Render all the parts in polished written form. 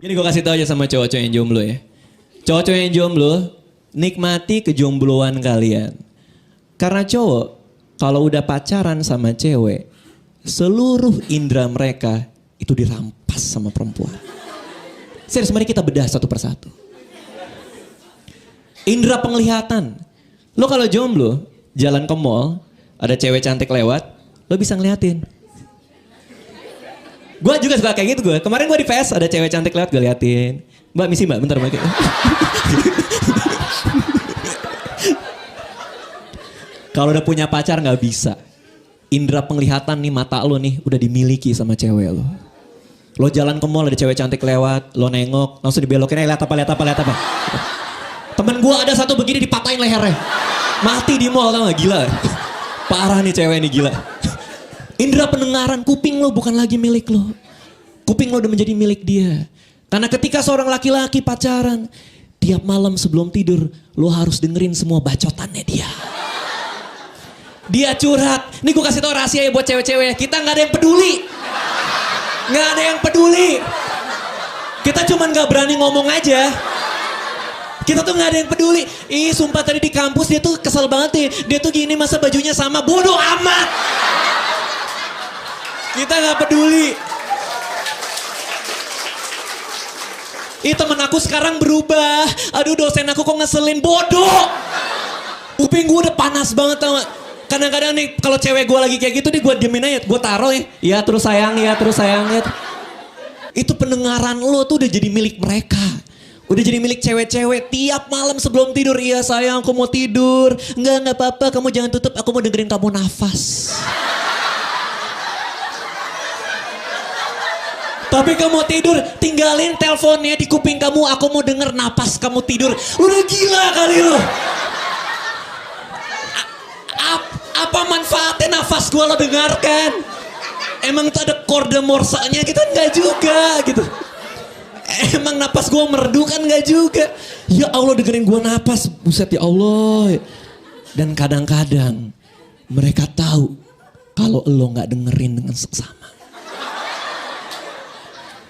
Gini gue kasih tau aja sama cowok-cowok yang jomblo ya. Cowok-cowok yang jomblo, nikmati kejombloan kalian. Karena cowok, kalau udah pacaran sama cewek, seluruh indera mereka itu dirampas sama perempuan. Serius, mari kita bedah satu persatu. Indera penglihatan. Lo kalau jomblo, jalan ke mall, ada cewek cantik lewat, lo bisa ngeliatin. Gue juga suka kayak gitu gue. Kemarin gue di PS ada cewek cantik lewat, gue liatin. Mbak, misi mbak, bentar mbak. Kalau udah punya pacar gak bisa. Indera penglihatan nih, mata lo nih udah dimiliki sama cewek lo. Lo jalan ke mall ada cewek cantik lewat, lo nengok, langsung dibelokin, lihat apa. Temen gue ada satu begini dipatahin lehernya. Mati di mall, tau gak? Gila. Parah nih cewek ini, gila. Indera pendengaran, kuping lo bukan lagi milik lo. Kuping lo udah menjadi milik dia. Karena ketika seorang laki-laki pacaran, tiap malam sebelum tidur, lo harus dengerin semua bacotannya dia. Dia curhat. Nih gue kasih tau rahasia ya buat cewek-cewek. Kita gak ada yang peduli. Gak ada yang peduli. Kita cuman gak berani ngomong aja. Kita tuh gak ada yang peduli. Ih sumpah tadi di kampus dia tuh kesel banget nih. Dia tuh gini masa bajunya sama. Bodoh amat. Kita gak peduli. Ih temen aku sekarang berubah. Aduh dosen aku kok ngeselin. Bodoh. Kuping gue udah panas banget tau gak. Kadang-kadang nih kalau cewek gue lagi kayak gitu nih gue diemin aja. Gue taruh ya. Ya terus sayang ya, terus sayang ya. Itu pendengaran lo tuh udah jadi milik mereka. Udah jadi milik cewek-cewek. Tiap malam sebelum tidur. Iya sayang aku mau tidur. Enggak apa-apa kamu jangan tutup. Aku mau dengerin kamu nafas. Tapi kamu tidur, tinggalin teleponnya di kuping kamu. Aku mau denger napas kamu tidur. Udah gila kali lo. Apa manfaatnya nafas gue lo dengarkan? Emang tuh ada kode morsanya gitu? Enggak juga gitu. Emang napas gue merdu kan? Enggak juga. Ya Allah dengerin gue napas. Buset ya Allah. Dan kadang-kadang mereka tahu kalau lo gak dengerin dengan seksama.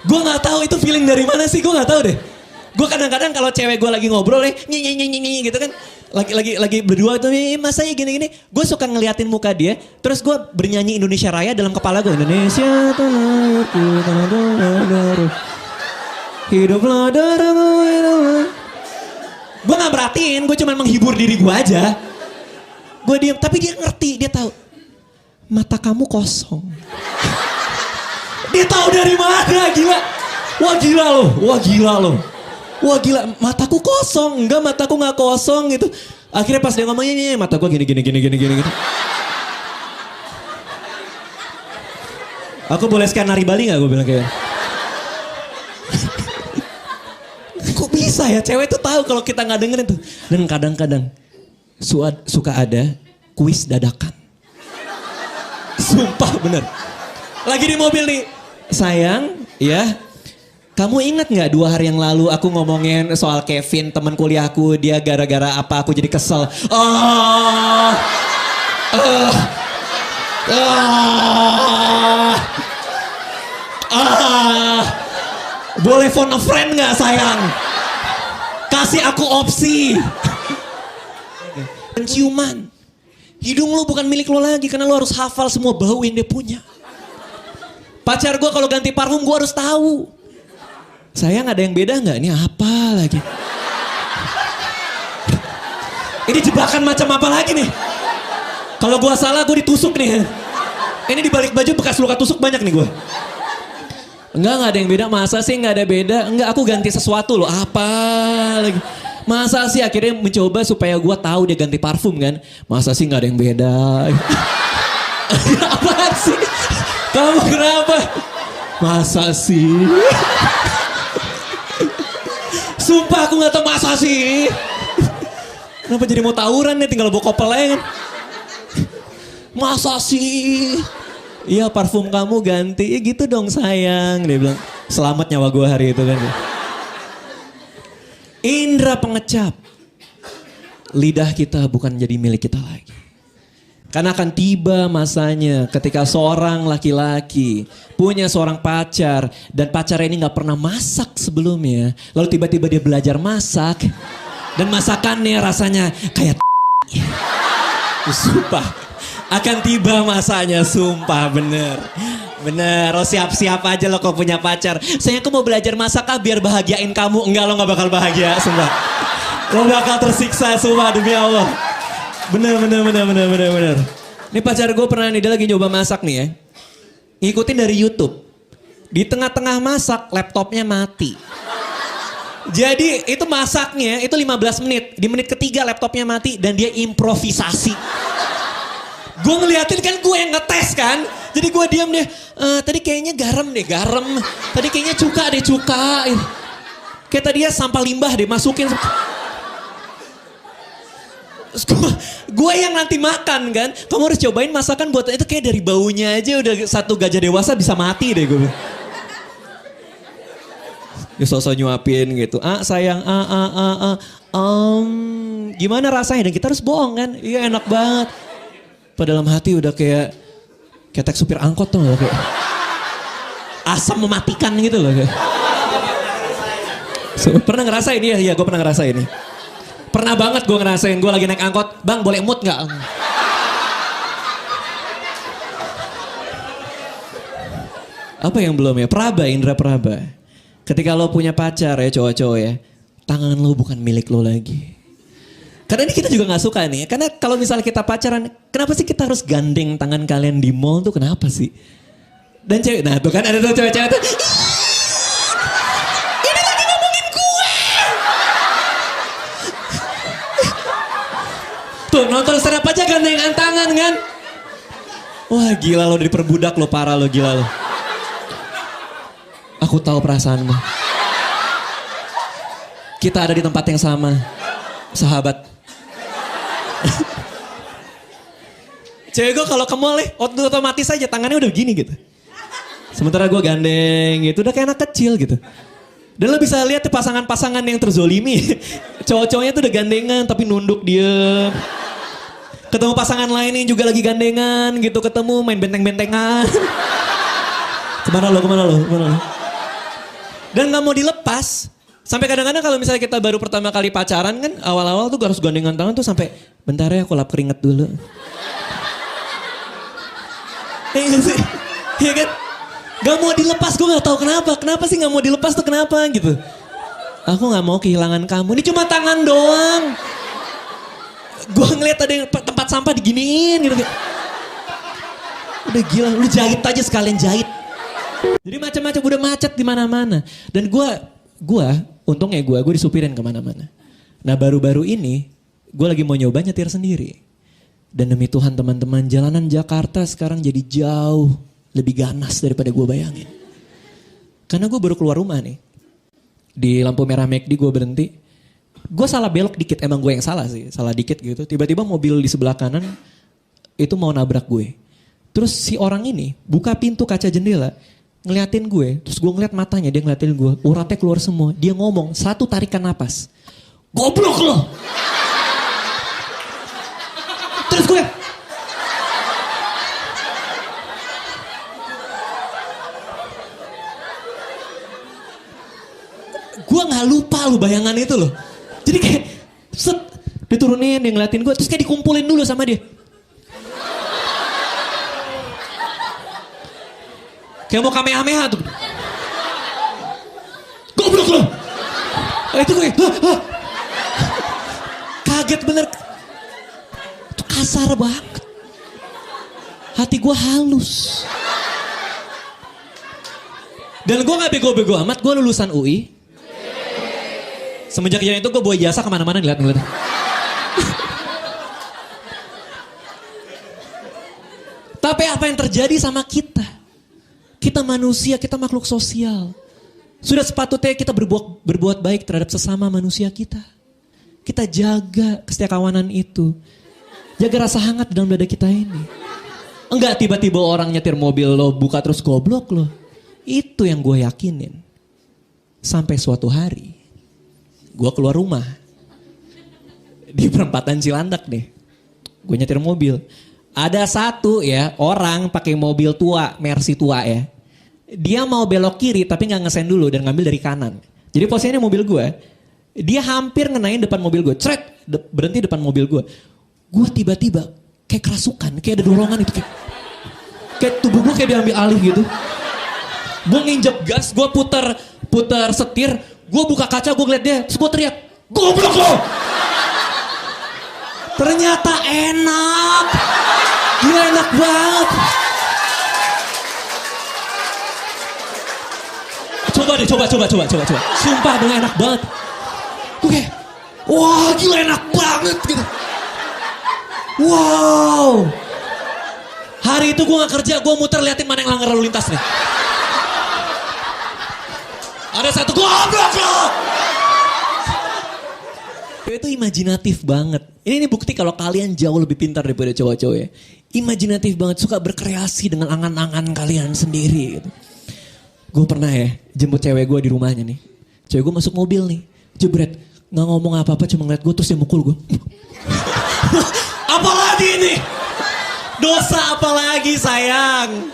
Gue gak tahu itu feeling dari mana sih, gue gak tahu deh. Gue kadang-kadang kalau cewek gue lagi ngobrol ya, nyi gitu kan. Lagi berdua tuh, masa ya gini-gini. Gue suka ngeliatin muka dia, terus gue bernyanyi Indonesia Raya dalam kepala gue. Indonesia tanah hiduplah darah. Gue gak merhatiin, gue cuma menghibur diri gue aja. Gue diem, tapi dia ngerti, dia tahu. Mata kamu kosong. Dia tahu dari mana, gila. Wah gila loh, wah gila loh. Wah gila, mataku kosong. Enggak, mataku gak kosong gitu. Akhirnya pas dia ngomongnya, mata gue gini. Aku boleh scan nari Bali gak, gue bilang kayak. Kok bisa ya, cewek tuh tahu kalau kita gak dengerin tuh. Dan kadang-kadang suka ada kuis dadakan. Sumpah bener. Lagi di mobil nih. Sayang, ya, kamu ingat gak 2 hari yang lalu aku ngomongin soal Kevin, teman kuliahku, dia gara-gara apa aku jadi kesel. Boleh phone a friend gak sayang? Kasih aku opsi. Penciuman. Hidung lo bukan milik lo lagi karena lo harus hafal semua bau yang dia punya. Pacar gue kalau ganti parfum gue harus tahu. Sayang ada yang beda nggak? Ini apa lagi? Ini jebakan macam apa lagi nih? Kalau gue salah gue ditusuk nih. Ini di balik baju bekas luka tusuk banyak nih gue. Enggak ada yang beda. Masa sih nggak ada beda? Enggak, aku ganti sesuatu loh. Apa lagi? Masa sih akhirnya mencoba supaya gue tahu dia ganti parfum kan? Masa sih nggak ada yang beda? Apaan sih? Kamu kenapa? Masa sih? Sumpah aku gak tahu masa sih. Kenapa jadi mau tawuran nih, tinggal bawa kopelnya kan? Masa sih? Iya parfum kamu ganti, ya gitu dong sayang. Dia bilang, selamat nyawa gue hari itu kan. Indra pengecap. Lidah kita bukan jadi milik kita lagi. Karena akan tiba masanya ketika seorang laki-laki punya seorang pacar dan pacar ini gak pernah masak sebelumnya. Lalu tiba-tiba dia belajar masak dan masakannya rasanya kayak sumpah. Akan tiba masanya, sumpah bener. Bener, lo siap-siap aja lo kau punya pacar. Sayang aku mau belajar masak biar bahagiain kamu. Enggak, lo gak bakal bahagia, sumpah. Lo bakal tersiksa, sumpah demi Allah. Bener. Ini pacar gue pernah nih, dia lagi nyoba masak nih ya. Ngikutin dari YouTube. Di tengah-tengah masak, laptopnya mati. Jadi itu masaknya, itu 15 menit. Di menit ketiga laptopnya mati dan dia improvisasi. Gue ngeliatin kan, gue yang ngetes kan. Jadi gue diam deh, tadi kayaknya garam. Tadi kayaknya cuka. Kayak tadi ya sampah limbah deh, masukin. Gue yang nanti makan kan. Kamu harus cobain masakan buat itu, kayak dari baunya aja udah satu gajah dewasa bisa mati deh gue. Dia sosok nyuapin gitu. Sayang, gimana rasanya? Dan kita harus bohong kan. Iya enak banget. Padahal dalam hati udah kayak tek supir angkot tuh loh. Kayak asam mematikan gitu loh. Kayak. Pernah ngerasain? Iya gue pernah ngerasain ini. Pernah banget gue ngerasain, gue lagi naik angkot, bang boleh mood gak? Apa yang belum ya? Indra Praba. Ketika lo punya pacar ya cowok-cowok ya, tangan lo bukan milik lo lagi. Karena ini kita juga gak suka nih, karena kalau misalnya kita pacaran, kenapa sih kita harus gandeng tangan kalian di mall tuh kenapa sih? Dan cewek, nah tuh kan ada tuh cewek-cewek tuh, tuh nonton stand up aja gandengan tangan kan. Wah gila lo, diperbudak lo, parah lo, gila lo. Aku tahu perasaanmu. Kita ada di tempat yang sama, sahabat. Cewek gue kalau ke mall otomatis aja tangannya udah begini gitu. Sementara gue gandeng gitu, udah kayak anak kecil gitu. Dan lo bisa lihat pasangan-pasangan yang terzolimi. Cowok-cowoknya tuh udah gandengan tapi nunduk diem. Ketemu pasangan lain yang juga lagi gandengan gitu, ketemu main benteng-bentengan. Kemana lo? Dan gak mau dilepas. Sampai kadang-kadang kalau misalnya kita baru pertama kali pacaran kan, awal-awal tuh harus gandengan tangan tuh sampai, bentar ya aku lap keringet dulu. Iya sih? Iya kan? Gak mau dilepas, gue gak tahu kenapa. Kenapa sih gak mau dilepas tuh kenapa gitu. Aku gak mau kehilangan kamu, ini cuma tangan doang. Gue ngeliat ada yang tempat sampah diginiin gitu. Udah gila, lu jahit aja sekalian jahit. Jadi macam-macam udah macet di mana-mana. Dan untungnya gue disupirin kemana-mana. Nah baru-baru ini, gue lagi mau nyoba nyetir sendiri. Dan demi Tuhan teman-teman, jalanan Jakarta sekarang jadi jauh lebih ganas daripada gue bayangin. Karena gue baru keluar rumah nih. Di lampu merah McD gue berhenti. Gue salah belok dikit, emang gue yang salah sih. Salah dikit gitu. Tiba-tiba mobil di sebelah kanan itu mau nabrak gue. Terus si orang ini buka pintu kaca jendela. Ngeliatin gue. Terus gue ngeliat matanya, dia ngeliatin gue. Uratnya keluar semua. Dia ngomong, satu tarikan napas. Goblok lo! Terus gue... Gue gak lupa lo bayangan itu loh. Jadi kayak set, diturunin, dia ngeliatin gue. Terus kayak dikumpulin dulu sama dia. Kayak mau kamehameha tuh. Goblok lo. Itu gue. Kaget bener. Itu kasar banget. Hati gue halus. Dan gue gak bego-bego amat. Gue lulusan UI. Semenjak kejadian itu gue bawa jasa kemana-mana ngeliat. Tapi apa yang terjadi sama kita? Kita manusia, kita makhluk sosial. Sudah sepatutnya kita berbuat baik terhadap sesama manusia kita. Kita jaga kesetiakawanan itu. Jaga rasa hangat dalam dada kita ini. Enggak tiba-tiba orang nyetir mobil lo buka terus goblok lo. Itu yang gue yakinin. Sampai suatu hari. Gue keluar rumah. Di perempatan Cilandak nih. Gue nyetir mobil. Ada satu ya orang pakai mobil tua, Mercy tua ya. Dia mau belok kiri tapi nggak ngesen dulu dan ngambil dari kanan. Jadi posisinya mobil gue, dia hampir ngenain depan mobil gue. Cret, berhenti depan mobil gue. Gue tiba-tiba kayak kerasukan, kayak ada dorongan itu. Kayak tubuh gue kayak diambil alih gitu. Gue nginjek gas, gue puter setir. Gue buka kaca, gue ngeliat dia. Terus gue teriak, goblok lo! Ternyata enak. Gila enak banget. Coba deh, coba. Sumpah bener enak banget. Oke. Wah gila enak banget gitu. Wow. Hari itu gue gak kerja, gue muter liatin mana yang langgar lalu lintas nih. Ada satu goblok lo. Itu imajinatif banget. Ini bukti kalau kalian jauh lebih pintar daripada cowok-cowok ya. Imajinatif banget, suka berkreasi dengan angan-angan kalian sendiri gitu. Gue pernah ya jemput cewek gue di rumahnya nih. Cewek gue masuk mobil nih, jebret. Gak ngomong apa-apa, cuma ngeliat gue terus dia mukul gue. Apalagi ini? Dosa apalagi sayang?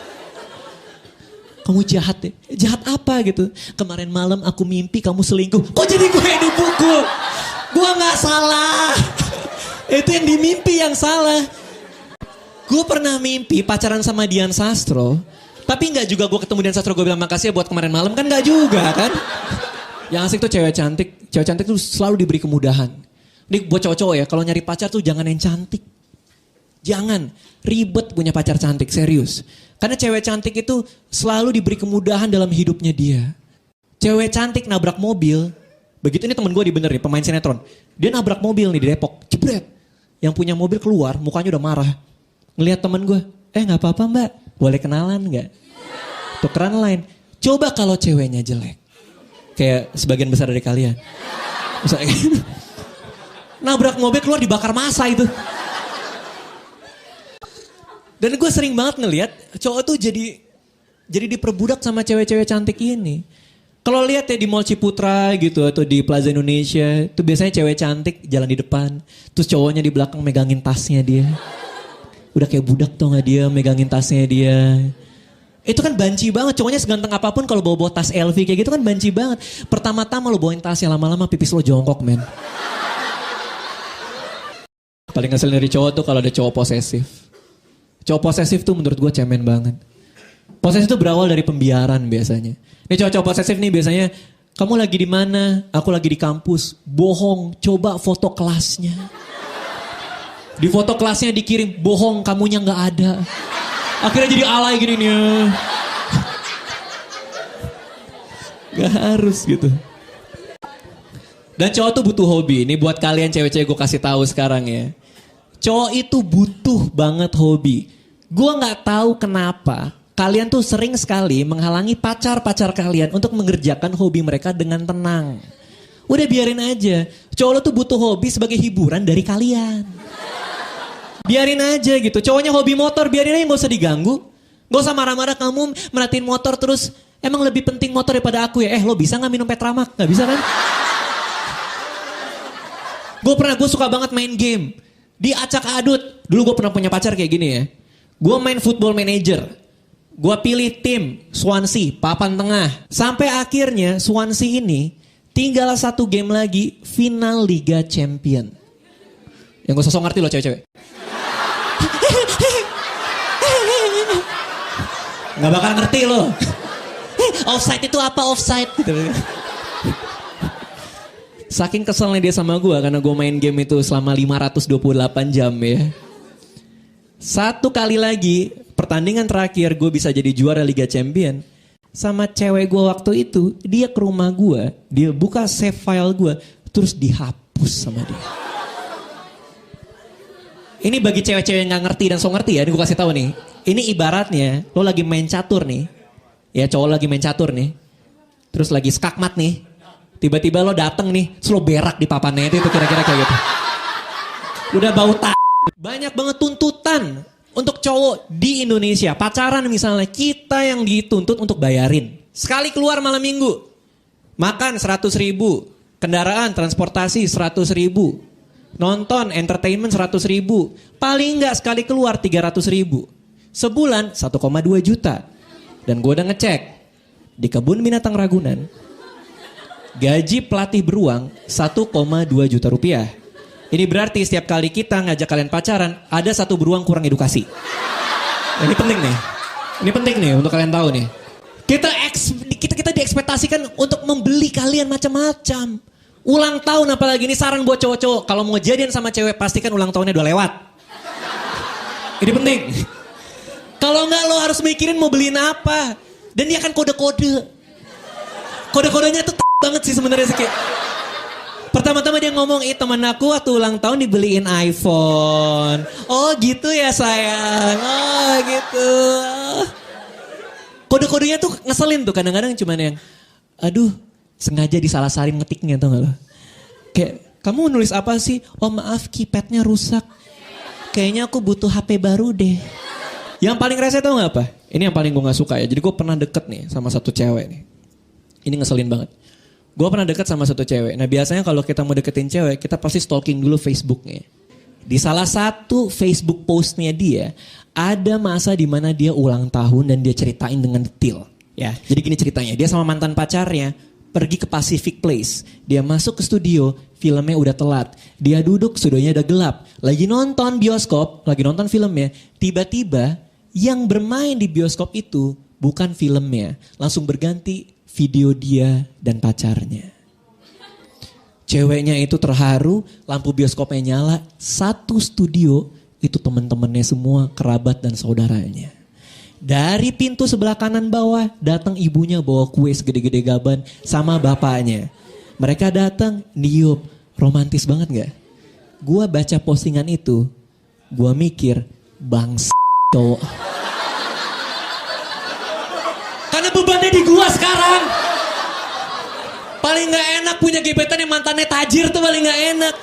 Kamu jahat deh. Jahat apa gitu? Kemarin malam aku mimpi kamu selingkuh. Kok jadi gue yang dipukul? Gue gak salah. Itu yang dimimpi yang salah. Gue pernah mimpi pacaran sama Dian Sastro. Tapi gak juga gue ketemu Dian Sastro gue bilang makasih ya buat kemarin malam. Kan gak juga kan. Yang asik tuh cewek cantik. Cewek cantik tuh selalu diberi kemudahan. Ini buat cowok-cowok ya. Kalau nyari pacar tuh jangan yang cantik. Jangan ribet punya pacar cantik, serius. Karena cewek cantik itu selalu diberi kemudahan dalam hidupnya dia. Cewek cantik nabrak mobil. Begitu ini temen gue di bener nih, pemain sinetron. Dia nabrak mobil nih di Depok, jebret. Yang punya mobil keluar, mukanya udah marah. Ngelihat temen gue, gak apa-apa mbak, boleh kenalan gak? Tukeran lain. Coba kalau ceweknya jelek. Kayak sebagian besar dari kalian. Misalnya, nabrak mobil keluar dibakar massa itu. Dan gue sering banget ngelihat cowok tuh jadi diperbudak sama cewek-cewek cantik ini. Kalau lihat ya di Mall Ciputra gitu atau di Plaza Indonesia, itu biasanya cewek cantik jalan di depan, terus cowoknya di belakang megangin tasnya dia. Udah kayak budak tuh gak dia megangin tasnya dia. Itu kan banci banget, cowoknya seganteng apapun kalau bawa tas LV kayak gitu kan banci banget. Pertama-tama lo bawain tasnya, lama-lama pipis lo jongkok men. Paling ngeselin dari cowok tuh kalau ada cowok posesif. Cowok posesif tuh menurut gue cemen banget. Posesif tuh berawal dari pembiaran biasanya. Nih cowok-cowok posesif nih biasanya, kamu lagi di mana? Aku lagi di kampus. Bohong, coba foto kelasnya. Di foto kelasnya dikirim, bohong kamunya nggak ada. Akhirnya jadi alay gini nih. Gak harus gitu. Dan cowok tuh butuh hobi. Ini buat kalian cewek-cewek gue kasih tahu sekarang ya. Cowok itu butuh banget hobi. Gue gak tahu kenapa kalian tuh sering sekali menghalangi pacar-pacar kalian untuk mengerjakan hobi mereka dengan tenang. Udah biarin aja. Cowok lo tuh butuh hobi sebagai hiburan dari kalian. Biarin aja gitu. Cowoknya hobi motor, biarin aja, gak usah diganggu. Gak usah marah-marah kamu merhatiin motor terus. Emang lebih penting motor daripada aku ya? Lo bisa gak minum Petramak? Gak bisa kan? Gue suka banget main game. Diacak adut. Dulu gue pernah punya pacar kayak gini ya. Gue main Football Manager. Gue pilih tim Swansea, papan tengah. Sampai akhirnya Swansea ini tinggal satu game lagi final Liga Champion. Yang gue sosok ngerti loh cewek-cewek. Gak bakal ngerti loh. Offside itu apa offside? Gitu. Saking keselnya dia sama gue karena gue main game itu selama 528 jam ya. Satu kali lagi pertandingan terakhir gue bisa jadi juara Liga Champion. Sama cewek gue waktu itu, dia ke rumah gue, dia buka save file gue, terus dihapus sama dia. Ini bagi cewek-cewek yang gak ngerti dan so ngerti ya, ini gue kasih tahu nih. Ini ibaratnya lo lagi main catur nih, ya cowok lagi main catur nih, terus lagi skakmat nih. Tiba-tiba lo dateng nih, terus lo berak di papannya itu kira-kira kayak gitu. Udah bau Banyak banget tuntutan untuk cowok di Indonesia. Pacaran misalnya, kita yang dituntut untuk bayarin. Sekali keluar malam minggu, makan 100.000, kendaraan transportasi 100.000. Nonton entertainment 100.000. Paling enggak sekali keluar 300.000. Sebulan 1,2 juta. Dan gue udah ngecek. Di Kebun Binatang Ragunan. Gaji pelatih beruang 1,2 juta rupiah. Ini berarti setiap kali kita ngajak kalian pacaran, ada satu beruang kurang edukasi. Ini penting nih. Ini penting nih untuk kalian tahu nih. Kita diekspektasikan untuk membeli kalian macam-macam. Ulang tahun apalagi, ini saran buat cowok-cowok. Kalau mau jadian sama cewek, pastikan ulang tahunnya udah lewat. Ini penting. Kalau enggak lo harus mikirin mau beliin apa. Dan dia akan kode-kode. Kode-kodenya tuh banget sih sebenarnya sih. Pertama-tama dia ngomong, teman aku waktu ulang tahun dibeliin iPhone. Oh gitu ya sayang. Oh gitu. Kode-kodenya tuh ngeselin tuh kadang-kadang cuman yang, aduh sengaja disalah-salahin ngetiknya tau gak lo. Kayak, kamu nulis apa sih? Oh maaf keypadnya rusak. Kayaknya aku butuh HP baru deh. Yang paling rese tau gak apa? Ini yang paling gue gak suka ya. Jadi gue pernah deket nih sama satu cewek nih. Ini ngeselin banget. Gue pernah deket sama satu cewek. Nah biasanya kalau kita mau deketin cewek, kita pasti stalking dulu Facebooknya. Di salah satu Facebook postnya dia, ada masa di mana dia ulang tahun dan dia ceritain dengan detail. Ya, jadi gini ceritanya. Dia sama mantan pacarnya pergi ke Pacific Place. Dia masuk ke studio, filmnya udah telat. Dia duduk, studionya udah gelap. Lagi nonton bioskop, lagi nonton filmnya. Tiba-tiba yang bermain di bioskop itu bukan filmnya. Langsung berganti video dia dan pacarnya. Ceweknya itu terharu, lampu bioskopnya nyala. Satu studio itu teman-temannya semua, kerabat dan saudaranya. Dari pintu sebelah kanan bawah datang ibunya bawa kue segede-gede gaban sama bapaknya. Mereka datang niup, romantis banget gak? Gua baca postingan itu, gua mikir bangsa cowok. Karena bebannya di gua sekarang. Paling gak enak punya gebetan yang mantannya tajir tuh paling gak enak.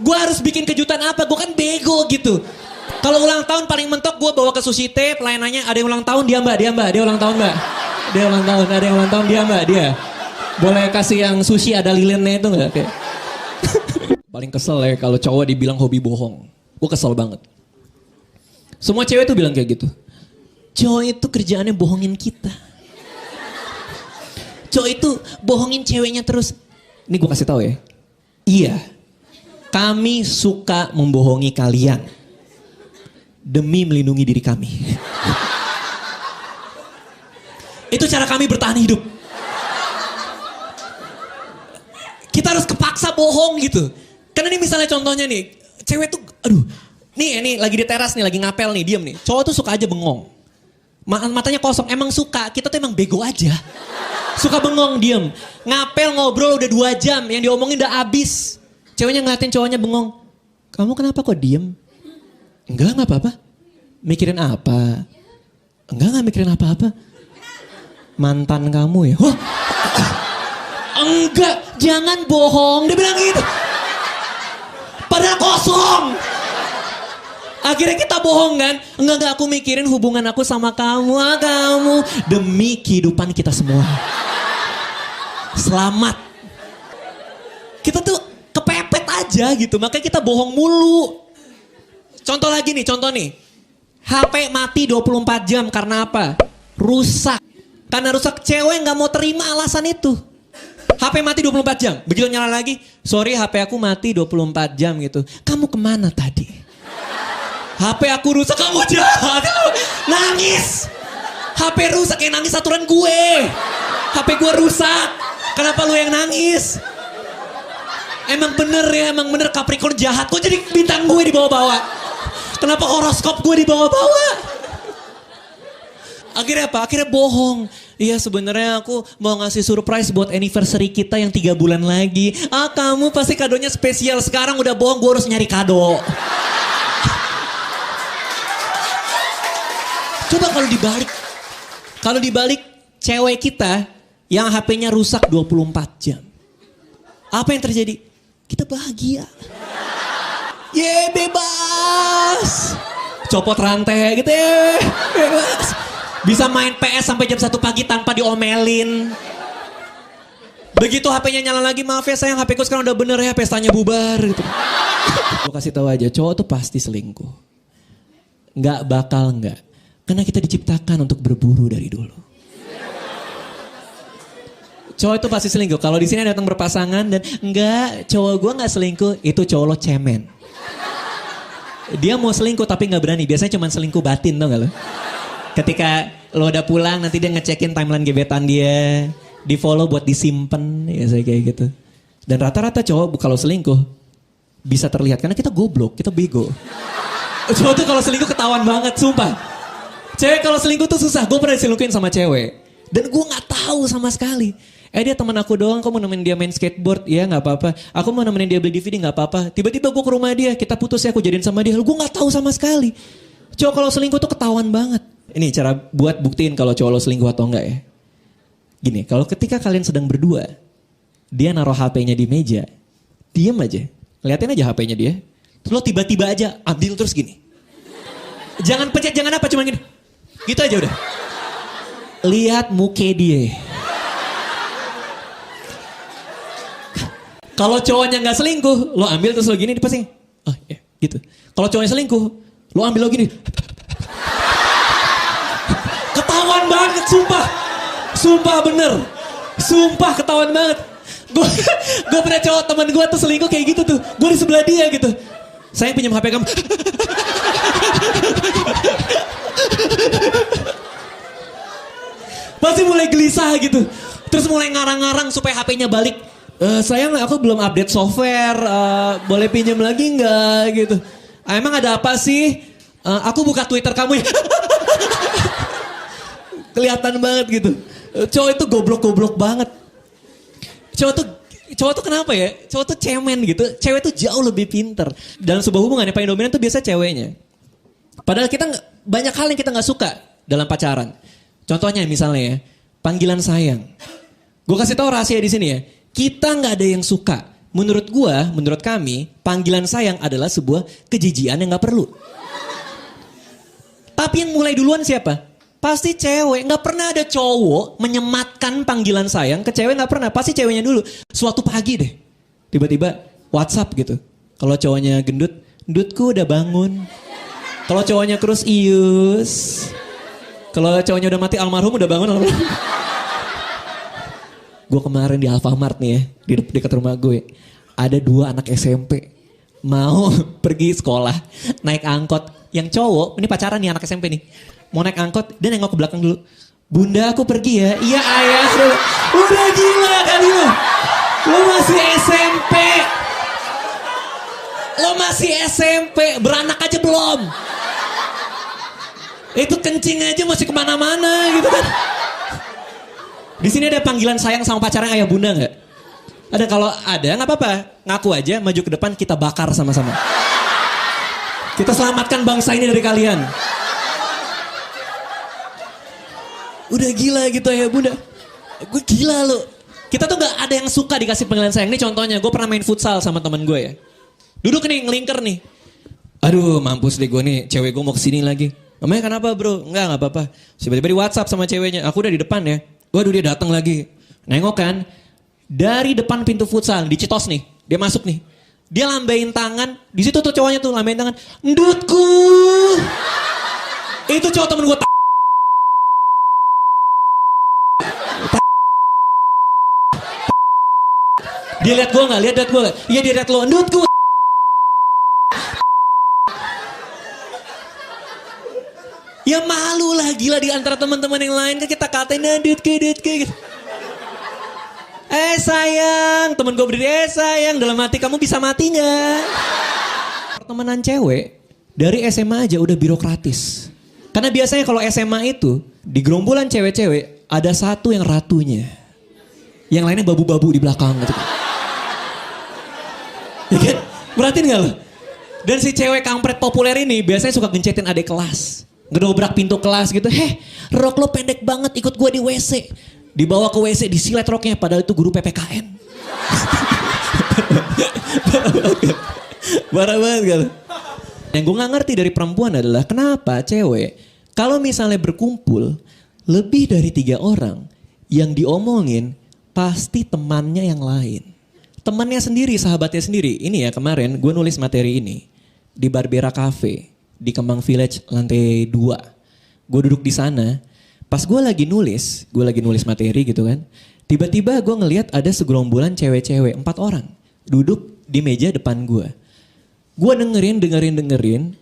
Gua harus bikin kejutan apa? Gua kan bego gitu. Kalau ulang tahun paling mentok gue bawa ke Sushi Teh, pelayanannya ada yang ulang tahun dia mbak, dia ulang tahun mbak. Dia ulang tahun, ada yang ulang tahun dia mbak, dia. Boleh kasih yang sushi ada lilinnya itu gak? Kayak. Paling kesel ya kalau cowok dibilang hobi bohong. Gue kesel banget. Semua cewek tuh bilang kayak gitu. Cowok itu kerjaannya bohongin kita. Cowok itu bohongin ceweknya terus. Ini gue kasih tahu ya. Iya, kami suka membohongi kalian. Demi melindungi diri kami. Itu cara kami bertahan hidup. Kita harus kepaksa bohong gitu. Karena ini misalnya contohnya nih. Cewek tuh, aduh. Nih lagi di teras nih, lagi ngapel nih, diem nih. Cowok tuh suka aja bengong. Matanya kosong, emang suka. Kita tuh emang bego aja. Suka bengong, diem. Ngapel, ngobrol udah 2 jam. Yang diomongin udah abis. Ceweknya ngeliatin cowoknya bengong. Kamu kenapa kok diem? Enggak apa-apa. Mikirin apa? Enggak mikirin apa-apa. Mantan kamu ya? Oh, enggak, jangan bohong. Dia bilang gitu. Padahal kosong. Akhirnya kita bohong kan? Enggak aku mikirin hubungan aku sama kamu. Kamu demi kehidupan kita semua. Selamat. Kita tuh kepepet aja gitu. Makanya kita bohong mulu. Contoh nih. HP mati 24 jam karena apa? Rusak. Karena rusak, cewek gak mau terima alasan itu. HP mati 24 jam. Begitu nyala lagi, sorry HP aku mati 24 jam gitu. Kamu kemana tadi? HP aku rusak, kamu jahat. Nangis. HP rusak, yang nangis aturan gue. HP gue rusak. Kenapa lu yang nangis? Emang bener Capricorn jahat. Kok jadi bintang gue dibawa-bawa? Kenapa horoskop gue dibawa-bawa? Akhirnya apa? Akhirnya bohong. Iya sebenarnya aku mau ngasih surprise buat anniversary kita yang 3 bulan lagi. Kamu pasti kadonya spesial. Sekarang udah bohong, gue harus nyari kado. Coba kalau dibalik cewek kita yang HP-nya rusak 24 jam. Apa yang terjadi? Kita bahagia. Bebas. Copot rantai gitu ya. Bebas. Bisa main PS sampai jam 1 pagi tanpa diomelin. Begitu HP-nya nyala lagi, maaf ya sayang HP ku sekarang udah bener ya, pestanya bubar gitu. Gue kasih tahu aja, cowok tuh pasti selingkuh. Nggak bakal nggak. Karena kita diciptakan untuk berburu dari dulu. Cowok itu pasti selingkuh. Kalau di sini datang berpasangan dan enggak, cowok gue nggak selingkuh, itu cowok lo cemen. Dia mau selingkuh tapi nggak berani. Biasanya cuma selingkuh batin, tau gak lo? Ketika lo udah pulang, nanti dia ngecekin timeline gebetan dia, di follow buat disimpan, ya saya kayak gitu. Dan rata-rata cowok kalau selingkuh bisa terlihat karena kita goblok, kita bego. Cowok tuh kalau selingkuh ketahuan banget, sumpah. Cewek kalau selingkuh tuh susah. Gue pernah diselingkuhin sama cewek dan gue nggak tahu sama sekali. Dia teman aku doang, kok mau nemenin dia main skateboard? Ya nggak apa-apa. Aku mau nemenin dia beli DVD, nggak apa-apa. Tiba-tiba gue ke rumah dia, kita putus ya, aku jadiin sama dia. Gue nggak tahu sama sekali. Cowok kalau selingkuh tuh ketahuan banget. Ini cara buat buktiin kalau cowok lo selingkuh atau enggak ya. Gini, kalau ketika kalian sedang berdua, dia naruh HP-nya di meja, diem aja, liatin aja HP-nya dia. Terus lo tiba-tiba aja ambil terus gini. Jangan pencet, jangan apa, cuma gini. Gitu aja udah. Lihat muka dia. Kalau cowoknya nggak selingkuh, lo ambil terus lo gini pasti. Oh ya, gitu. Kalau cowoknya selingkuh, lo ambil lo gini. Ketahuan banget, sumpah. Sumpah bener. Sumpah ketahuan banget. Gue pernah cowok teman gue tuh selingkuh kayak gitu tuh. Gue di sebelah dia gitu. Sayang pinjam HP kamu. Pasti mulai gelisah gitu. Terus mulai ngarang-ngarang supaya HP-nya balik. Sayang aku belum update software, boleh pinjam lagi nggak gitu. Emang ada apa sih? Aku buka Twitter kamu ya. Kelihatan banget gitu. Cowok itu goblok-goblok banget. Cowok tuh kenapa ya? Cowok tuh cemen gitu. Cewek tuh jauh lebih pinter. Dalam sebuah hubungan yang paling dominan tuh biasa ceweknya. Padahal kita banyak hal yang kita nggak suka dalam pacaran. Contohnya misalnya ya, panggilan sayang. Gue kasih tahu rahasia di sini ya. Kita nggak ada yang suka. Menurut kami, panggilan sayang adalah sebuah kejijian yang nggak perlu. Tapi yang mulai duluan siapa? Pasti cewek. Nggak pernah ada cowok menyematkan panggilan sayang ke cewek, nggak pernah. Pasti ceweknya dulu. Suatu pagi deh, tiba-tiba WhatsApp gitu. Kalau cowoknya gendut, gendutku udah bangun. Kalau cowoknya kurus, ius. Kalau cowoknya udah mati, almarhum udah bangun. Gue kemarin di Alfamart nih ya, di dekat rumah gue. Ada 2 anak SMP mau pergi sekolah, naik angkot. Yang cowok, ini pacaran nih anak SMP nih. Mau naik angkot, dia nengok ke belakang dulu. Bunda aku pergi ya. Iya ayah. Udah gila kan lu. Lo masih SMP. Lo masih SMP. Beranak aja belum. Itu kencing aja masih kemana-mana gitu kan. Di sini ada panggilan sayang sama pacarnya ayah bunda nggak? Ada, kalau ada nggak apa-apa. Ngaku aja, maju ke depan, kita bakar sama-sama. Kita selamatkan bangsa ini dari kalian. Udah gila gitu ya bunda. Gue gila loh. Kita tuh gak ada yang suka dikasih panggilan sayang. Ini contohnya, gue pernah main futsal sama temen gue ya. Duduk nih, ngelingker nih. Aduh mampus deh gue nih, cewek gue mau kesini lagi. Namanya kenapa bro? Enggak apa-apa. Tiba-tiba di WhatsApp sama ceweknya. Aku udah di depan ya. Waduh dia datang lagi. Nengok kan. Dari depan pintu futsal, dicitos nih. Dia masuk nih. Dia lambain tangan. Di situ tuh cowoknya tuh lambain tangan. Ndutku. Itu cowok temen gue. Dia lihat gue nggak? Lihat gue nggak? Iya dia lihat lo. Ndutku. Ya malu lah, gila di antara teman-teman yang lain kan kita katain Ndutku gitu. Sayang, temen gue berdiri, sayang, dalam hati kamu bisa mati nggak? Pertemanan cewek dari SMA aja udah birokratis. Karena biasanya kalau SMA itu di gerombolan cewek-cewek ada satu yang ratunya, yang lainnya babu-babu di belakang gitu. Ya kan? Berarti nggak lo? Dan si cewek kampret populer ini biasanya suka gencetin adik kelas, ngedobrak pintu kelas gitu. Rok lo pendek banget, ikut gue di WC. Dibawa ke WC, disilet roknya, padahal itu guru PPKN. Parah banget kan? Yang gue gak ngerti dari perempuan adalah kenapa cewek kalau misalnya berkumpul lebih dari 3 orang, yang diomongin pasti temannya yang lain. temannya sendiri, sahabatnya sendiri. Ini ya kemarin gue nulis materi ini di Barbera Cafe di Kemang Village lantai 2. Gue duduk di sana. Pas gue lagi nulis materi gitu kan. Tiba-tiba gue ngelihat ada segerombolan cewek-cewek 4 orang duduk di meja depan gue. Gue dengerin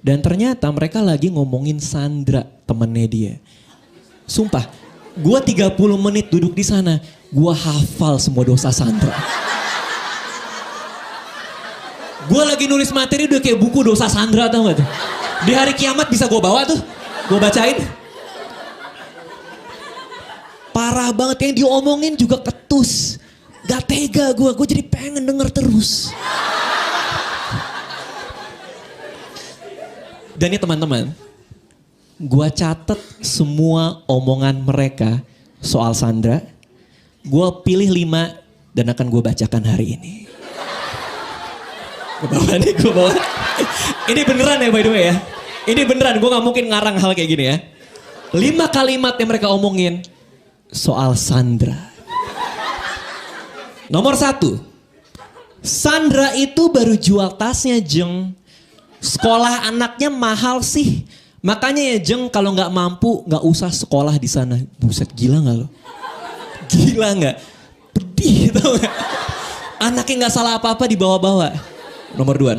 dan ternyata mereka lagi ngomongin Sandra, temennya dia. Sumpah, gue 30 menit duduk di sana, gue hafal semua dosa Sandra. Gue lagi nulis materi udah kayak buku dosa Sandra, tau gak tuh? Di hari kiamat bisa gue bawa tuh, gue bacain. Parah banget, yang diomongin juga ketus. Gak tega gue jadi pengen denger terus. Dan ini teman-teman, gue catet semua omongan mereka soal Sandra. Gue pilih 5 dan akan gue bacakan hari ini. Gue bawa. Ini beneran ya by the way ya. Ini beneran, gue gak mungkin ngarang hal kayak gini ya. 5 kalimat yang mereka omongin soal Sandra. Nomor 1. Sandra itu baru jual tasnya, Jeng. Sekolah anaknya mahal sih. Makanya ya Jeng, kalau nggak mampu nggak usah sekolah di sana. Buset, gila nggak lo? Gila nggak? Pedih tau gak? Anaknya nggak salah apa-apa dibawa-bawa. Nomor 2.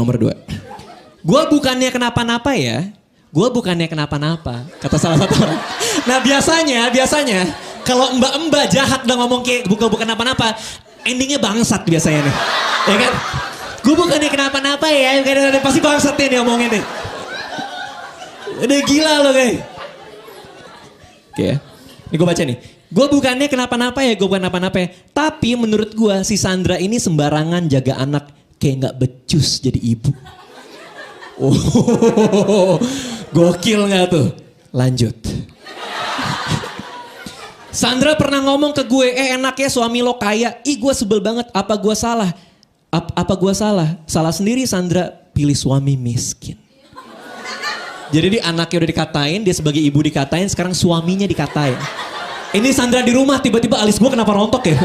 Gue bukannya kenapa-napa ya. Gue bukannya kenapa-napa. Kata salah satu orang. Nah biasanya kalau mbak-mbak jahat udah ngomong kayak bukan kenapa-napa, endingnya bangsat biasanya nih. Ya kan? Gue bukannya kenapa-napa ya, pasti bangsatnya nih ngomongin nih. Udah gila loh kayak. Oke ya, ini gue baca nih. Gue bukannya kenapa-napa ya, gue bukan kenapa-napa ya. Tapi menurut gue si Sandra ini sembarangan jaga anak, kayak gak becus jadi ibu. Oh, gokil gak tuh? Lanjut. Sandra pernah ngomong ke gue, enaknya suami lo kaya. Ih gue sebel banget, apa gue salah? Apa gue salah? Salah sendiri Sandra pilih suami miskin. Jadi dia anaknya udah dikatain, dia sebagai ibu dikatain, sekarang suaminya dikatain. Ini Sandra di rumah, tiba-tiba alis gue kenapa rontok ya?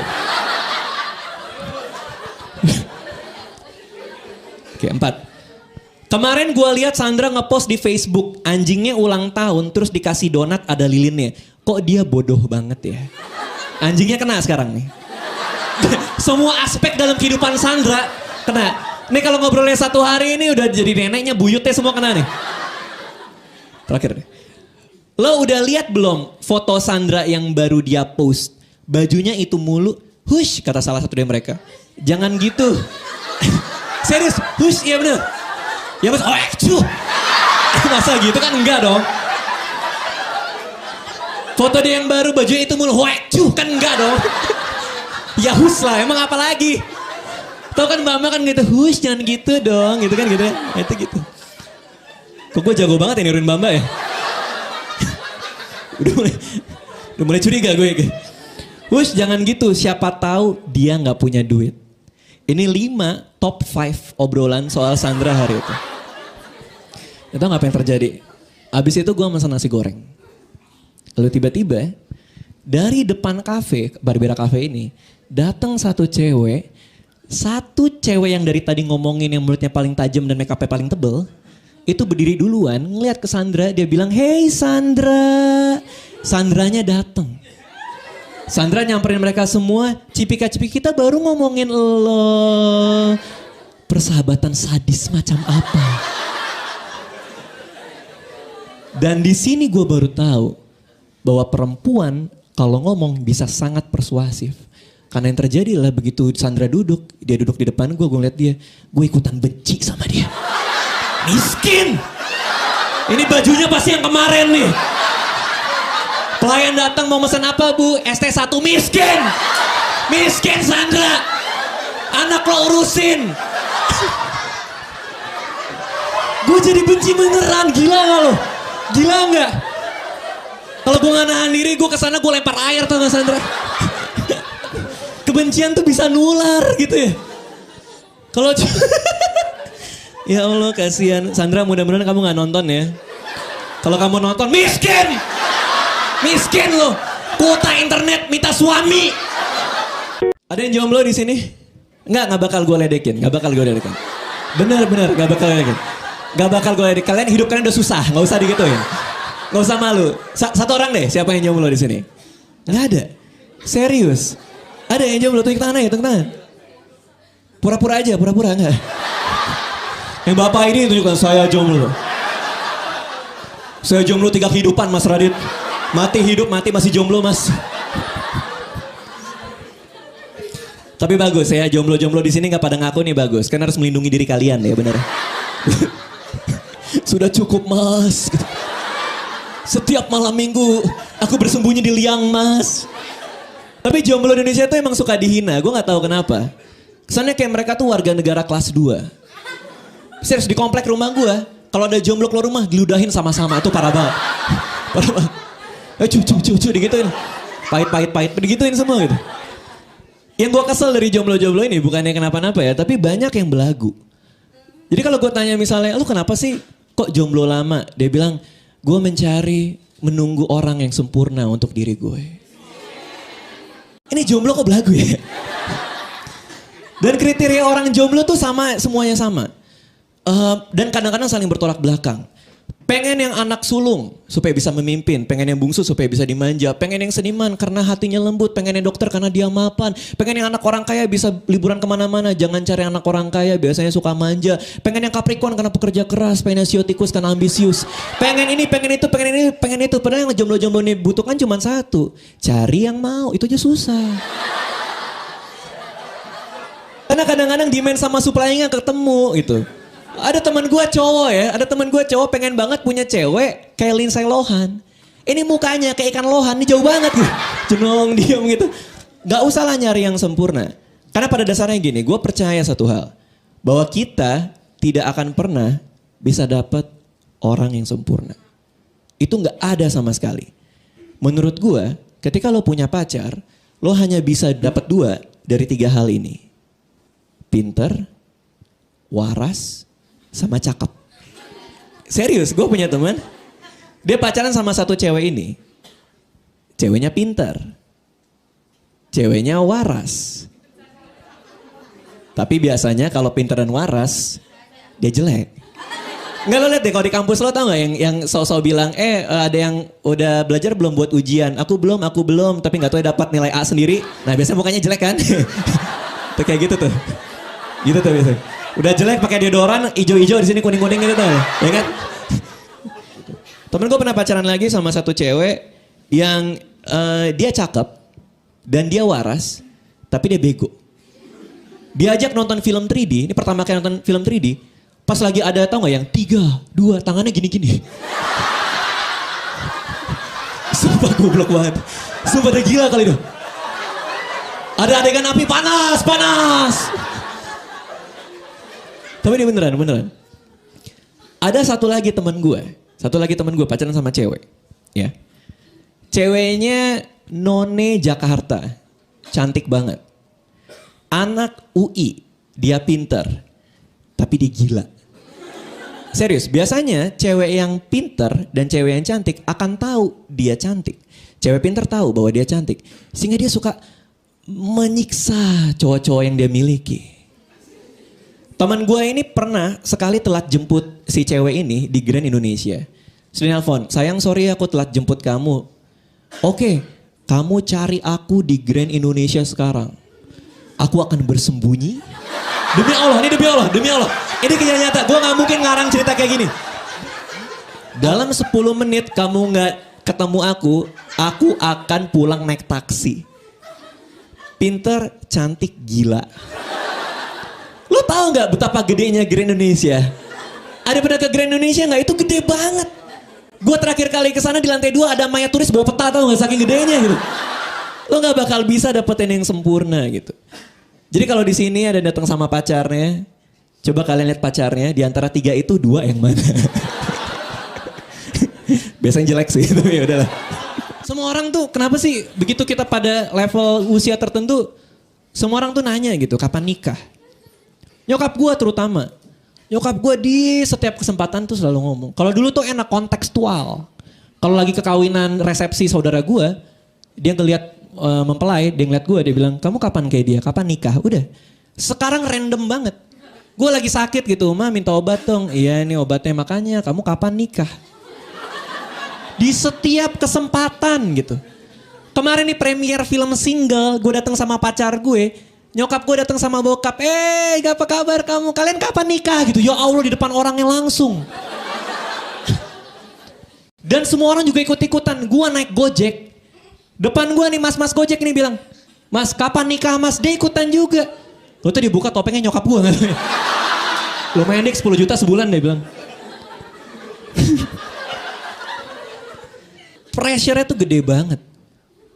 Oke, 4. Kemarin gue lihat Sandra ngepost di Facebook, anjingnya ulang tahun terus dikasih donat ada lilinnya. Kok dia bodoh banget ya? Anjingnya kena sekarang nih. Semua aspek dalam kehidupan Sandra kena. Nih kalau ngobrolnya 1 hari ini udah jadi neneknya, buyutnya semua kena nih. Terakhir deh. Lo udah lihat belum foto Sandra yang baru dia post? Bajunya itu mulu. Hush, kata salah satu dari mereka. Jangan gitu. Serius, hush, iya bener. Ya mas, masa gitu kan enggak dong. Foto dia yang baru bajunya itu mulu. Kan enggak dong. Ya hush lah, emang apa lagi? Tau kan mama kan gitu, hush jangan gitu dong, gitu kan gitu ya. Itu gitu. Kok gue jago banget ya niruin Bamba ya? udah mulai curiga gue ya. Hush jangan gitu, siapa tahu dia gak punya duit. Ini 5 top 5 obrolan soal Sandra hari itu. Itu gak apa yang terjadi? Abis itu gue pesan nasi goreng. Lalu tiba-tiba dari depan kafe, Barbera Cafe ini, datang satu cewek yang dari tadi ngomongin yang mulutnya paling tajam dan make upnya paling tebel, itu berdiri duluan, ngeliat ke Sandra, dia bilang, "Hey Sandra." Sandranya datang. Sandra nyamperin mereka semua, cipika-cipiki, kita baru ngomongin lo. Persahabatan sadis macam apa? Dan di sini gue baru tahu bahwa perempuan kalau ngomong bisa sangat persuasif. Karena yang terjadi adalah begitu Sandra duduk, dia duduk di depan gue ngeliat dia, gue ikutan benci sama dia. Miskin! Ini bajunya pasti yang kemarin nih. Pelayan datang mau pesan apa bu? ST1 miskin! Miskin Sandra! Anak lo urusin! Gue jadi benci beneran, gila gak lo? Gila gak? Kalau gue gak nahan diri, gue kesana gue lempar air tau gak Sandra? Kebencian tuh bisa nular gitu ya. Kalau ya Allah kasihan Sandra, mudah-mudahan kamu gak nonton ya. Kalau kamu nonton, miskin! Miskin lo, kuota internet minta suami. Ada yang jomblo di sini? Nggak bakal gue ledekin, nggak bakal gue ledekin. Bener, nggak bakal ledekin. Nggak bakal gue ledekin. Kalian hidup kalian udah susah, nggak usah digituin. Nggak usah malu. Satu orang deh, siapa yang jomblo di sini? Nggak ada. Serius. Ada yang jomblo, tunjuk tangan aja, tunjuk tangan. Pura-pura aja, pura-pura enggak. Yang bapak ini tunjukkan saya jomblo. Saya jomblo 3 kehidupan Mas Radit. Mati hidup, mati masih jomblo Mas. Tapi bagus ya, jomblo-jomblo di sini nggak pada ngaku nih, bagus. Kan harus melindungi diri kalian ya, bener. Sudah cukup Mas. Setiap malam minggu aku bersembunyi di liang Mas. Tapi jomblo Indonesia tuh emang suka dihina, gue nggak tahu kenapa. Kesannya kayak mereka tuh warga negara kelas 2. Serius, di komplek rumah gue, kalau ada jomblo keluar rumah, diludahin sama-sama. Itu parah banget. Parah banget. Cucu, digituin. Pahit, digituin semua gitu. Yang gue kesel dari jomblo-jomblo ini bukannya kenapa-napa ya, tapi banyak yang belagu. Jadi kalau gue tanya misalnya, lu kenapa sih kok jomblo lama? Dia bilang, gue menunggu orang yang sempurna untuk diri gue. Ini jomblo kok belagu ya? Dan kriteria orang jomblo tuh sama, semuanya sama. Dan kadang-kadang saling bertolak belakang. Pengen yang anak sulung supaya bisa memimpin. Pengen yang bungsu supaya bisa dimanja. Pengen yang seniman karena hatinya lembut. Pengen yang dokter karena dia mapan. Pengen yang anak orang kaya bisa liburan kemana-mana. Jangan cari anak orang kaya, biasanya suka manja. Pengen yang Capricorn karena pekerja keras. Pengen yang Sio tikus karena ambisius. Pengen ini, pengen itu, pengen ini, pengen itu. Padahal yang jomblo-jomblo ini butuhkan cuma satu. Cari yang mau, itu aja susah. Karena kadang-kadang demand sama supply-nya ketemu gitu. Ada teman gue cowok ya, pengen banget punya cewek kayak Lindsay Lohan. Ini mukanya kayak ikan lohan, ini jauh banget gitu. Jenong, diam gitu. Gak usah lah nyari yang sempurna. Karena pada dasarnya gini, gue percaya satu hal. Bahwa kita tidak akan pernah bisa dapat orang yang sempurna. Itu gak ada sama sekali. Menurut gue, ketika lo punya pacar, lo hanya bisa dapat 2 dari 3 hal ini. Pinter, waras, sama cakep. Serius, gue punya teman. Dia pacaran sama satu cewek ini. Ceweknya pinter. Ceweknya waras. Tapi biasanya kalau pinter dan waras, dia jelek. Nggak, lo liat deh kalau di kampus lo tau gak yang sok-sok bilang, ada yang udah belajar belum buat ujian. Aku belum, tapi gak tahu dapat nilai A sendiri. Nah biasanya mukanya jelek kan. Tuh kayak gitu tuh. Gitu tuh biasanya. Udah jelek pakai deodoran ijo-ijo di sini kuning-kuning gitu tuh. Ya kan? Temen gue pernah pacaran lagi sama satu cewek yang dia cakep dan dia waras, tapi dia bego. Diajak nonton film 3D, ini pertama kali nonton film 3D, pas lagi ada tau gak yang 3, 2, tangannya gini-gini. Sumpah goblok banget. Sumpah udah gila kali itu. Ada adegan api panas. Tapi ini beneran. Ada satu lagi teman gue pacaran sama cewek, ya. Ceweknya none Jakarta, cantik banget. Anak UI, dia pinter, tapi dia gila. Serius, biasanya cewek yang pinter dan cewek yang cantik akan tahu dia cantik. Cewek pinter tahu bahwa dia cantik, sehingga dia suka menyiksa cowok-cowok yang dia miliki. Teman gue ini pernah sekali telat jemput si cewek ini di Grand Indonesia. Sudah nelfon, sayang sorry aku telat jemput kamu. Oke, kamu cari aku di Grand Indonesia sekarang. Aku akan bersembunyi. Demi Allah. Ini kejadian nyata, gue gak mungkin ngarang cerita kayak gini. Dalam 10 menit kamu gak ketemu aku akan pulang naik taksi. Pinter, cantik, gila. Lo tau gak betapa gedenya Grand Indonesia? Ada pernah ke Grand Indonesia gak? Itu gede banget. Gue terakhir kali kesana di lantai 2 ada mayat turis bawa peta, tau gak? Saking gedenya gitu. Lo gak bakal bisa dapetin yang sempurna gitu. Jadi kalau di sini ada datang sama pacarnya, coba kalian lihat pacarnya, di antara 3 itu 2 yang mana? Biasanya jelek sih, tapi ya udahlah. Semua orang tuh kenapa sih begitu kita pada level usia tertentu, semua orang tuh nanya gitu, kapan nikah? Nyokap gue terutama. Nyokap gue di setiap kesempatan tuh selalu ngomong. Kalau dulu tuh enak kontekstual. Kalau lagi kekawinan resepsi saudara gue, dia ngeliat mempelai, dia ngeliat gue, dia bilang, kamu kapan kayak dia? Kapan nikah? Udah. Sekarang random banget. Gue lagi sakit gitu, Ma minta obat dong. Iya ini obatnya, makanya kamu kapan nikah? Di setiap kesempatan gitu. Kemarin nih premier film single, gue datang sama pacar gue. Nyokap gue datang sama bokap, apa kabar kamu? Kalian kapan nikah gitu? Ya Allah, di depan orangnya langsung. Dan semua orang juga ikut-ikutan. Gue naik Gojek. Depan gue nih mas-mas Gojek ini bilang, Mas kapan nikah Mas? Dia ikutan juga. Lo tuh dibuka topengnya nyokap gue. Lumayan dik 10 juta sebulan dia bilang. Pressure-nya tuh gede banget.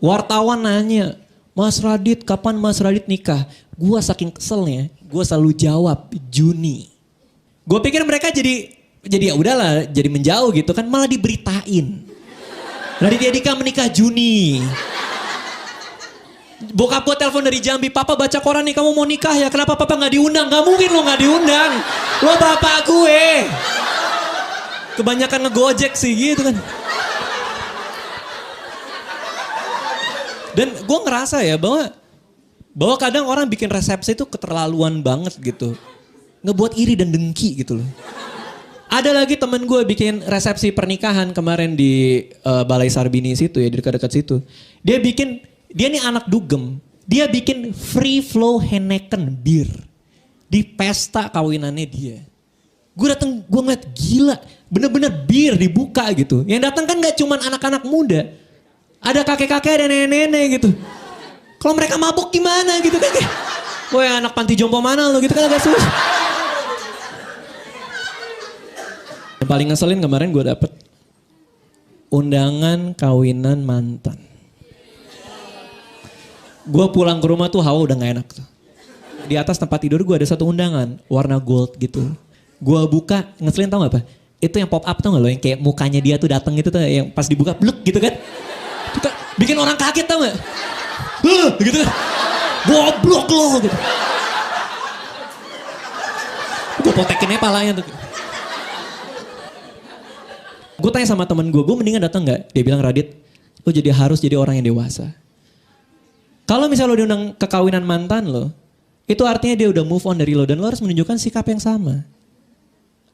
Wartawan nanya, Mas Radit kapan Mas Radit nikah? Gue saking keselnya, gue selalu jawab Juni. Gue pikir mereka jadi ya udahlah, jadi menjauh gitu kan, malah diberitain. Raditya Dika menikah Juni. Bokap gue telepon dari Jambi, Papa baca koran nih kamu mau nikah ya, kenapa Papa gak diundang? Gak mungkin lo gak diundang, lo bapak gue. Kebanyakan ngegojek sih gitu kan. Dan gue ngerasa ya bahwa kadang orang bikin resepsi itu keterlaluan banget gitu. Ngebuat iri dan dengki gitu loh. Ada lagi temen gue bikin resepsi pernikahan kemarin di Balai Sarbini situ ya, di dekat-dekat situ. Dia nih anak dugem, dia bikin free flow Heineken bir di pesta kawinannya dia. Gue dateng, gue ngeliat gila, bener-bener bir dibuka gitu. Yang datang kan gak cuman anak-anak muda, ada kakek-kakek dan nenek-nenek gitu. Kalau mereka mabuk gimana gitu kan? Woi anak panti jompo mana lo gitu kan agak susah. Yang paling ngeselin kemarin gue dapet undangan kawinan mantan. Gue pulang ke rumah tuh hawa udah gak enak tuh. Di atas tempat tidur gue ada satu undangan warna gold gitu. Gue buka, ngeselin tau gak apa? Itu yang pop up tau gak lo, yang kayak mukanya dia tuh datang gitu tuh, yang pas dibuka blek gitu kan. Itu kan bikin orang kaget tau gak? Gitu kan. Goblok lo gitu. Gue potekinnya palanya tuh. Gue tanya sama temen gue mendingan datang gak? Dia bilang, Radit, lo harus jadi orang yang dewasa. Kalau misalnya lo diundang ke kawinan mantan lo, itu artinya dia udah move on dari lo dan lo harus menunjukkan sikap yang sama.